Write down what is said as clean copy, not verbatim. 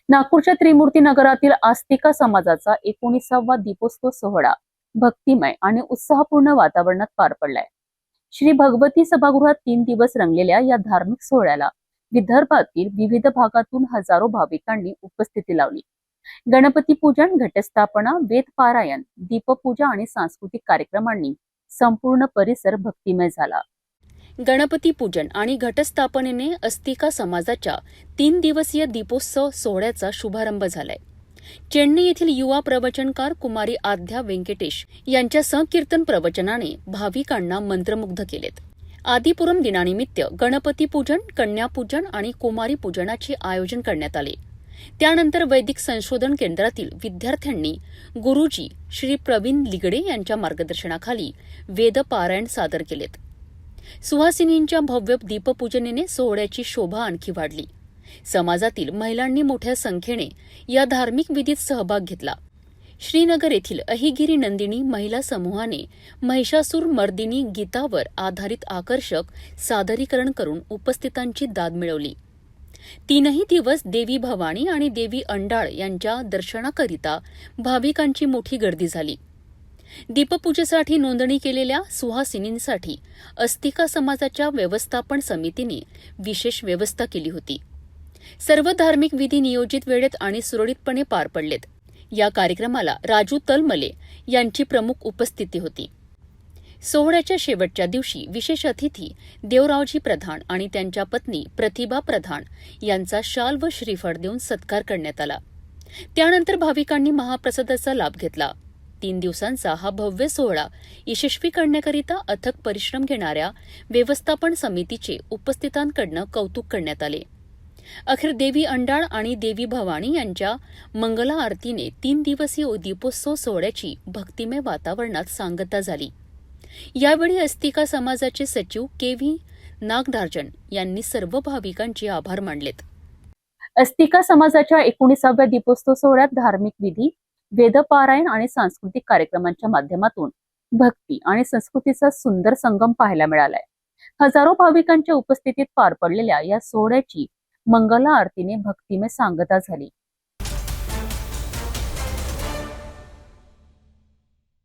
नागपूरच्या त्रिमूर्ती नगरातील आस्तिका समाजाचा 19वा दीपोत्सव सोहळा भक्तिमय आणि उत्साहपूर्ण वातावरणात पार पडलाय. श्री भगवती सभागृहात 3 दिवस रंगलेल्या या धार्मिक सोहळ्याला विदर्भातील विविध भागातून हजारो भाविकांनी उपस्थिती लावली. गणपती पूजन, घटस्थापना, वेद पारायण, दीपपूजा आणि सांस्कृतिक कार्यक्रमांनी संपूर्ण परिसर भक्तिमय झाला. गणपती पूजन आणि घटस्थापनेने अस्तिका समाजाच्या 3 दिवसीय दीपोत्सव सोहळ्याचा शुभारंभ झालाय. चेन्नई येथील युवा प्रवचनकार कुमारी आद्या व्यंकटेश यांच्या संकीर्तन प्रवचनाने भाविकांना मंत्रमुग्ध केलेत. आदिपुरम दिनानिमित्त गणपती पूजन, कन्यापूजन आणि कुमारी पूजनाचे आयोजन करण्यात आले. त्यानंतर वैदिक संशोधन केंद्रातील विद्यार्थ्यांनी गुरुजी श्री प्रवीण लिगडे यांच्या मार्गदर्शनाखाली वेदपारायण सादर केलेत. सुहासिनींच्या भव्य दीपपूजनेने सोहळ्याची शोभा आणखी वाढली. समाजातील महिलांनी मोठ्या संख्येने या धार्मिक विधीत सहभाग घेतला. श्रीनगर येथील अहिगिरी नंदिनी महिला समूहाने महिषासूर मर्दिनी गीतावर आधारित आकर्षक सादरीकरण करून उपस्थितांची दाद मिळवली. 3ही दिवस देवी भवानी आणि देवी अंडाळ यांच्या दर्शनाकरिता भाविकांची मोठी गर्दी झाली. दीपपूजेसाठी नोंदणी केलेल्या सुहासिनींसाठी अस्तिका समाजाच्या व्यवस्थापन समितीने विशेष व्यवस्था केली होती. सर्व धार्मिक विधी नियोजित वेळेत आणि सुरळीतपणे पार पडलेत. या कार्यक्रमाला राजू तलमले यांची प्रमुख उपस्थिती होती. सोहळ्याच्या शेवटच्या दिवशी विशेष अतिथी देवरावजी प्रधान आणि त्यांच्या पत्नी प्रतिभा प्रधान यांचा शाल व श्रीफळ देऊन सत्कार करण्यात आला. त्यानंतर भाविकांनी महाप्रसादाचा लाभ घेतला. 3 दिवसांचा हा भव्य सोहळा यशस्वी करण्याकरिता अथक परिश्रम घेणाऱ्या व्यवस्थापन समितीचे उपस्थितांकडून कौतुक करण्यात आले. अखेर देवी अंडाळ आणि देवी भवानी यांच्या मंगला आरतीने 3 दिवसीय दीपोत्सव सोहळ्याची भक्तिमय वातावरणात सांगता झाली. यावेळी अस्तिका समाजाचे सचिव के.व्ही. नागधार्जन यांनी सर्व भाविकांचे आभार मानलेत. अस्तिका समाजाच्या 19व्या दीपोत्सव सोहळ्यात धार्मिक विधी, वेदपारायण आणि सांस्कृतिक कार्यक्रमांच्या माध्यमातून भक्ती आणि संस्कृतीचा सुंदर संगम पाहायला मिळालाय. हजारो भाविकांच्या उपस्थितीत पार पडलेल्या या सोहळ्याची मंगला आरतीने भक्तिमय सांगता झाली.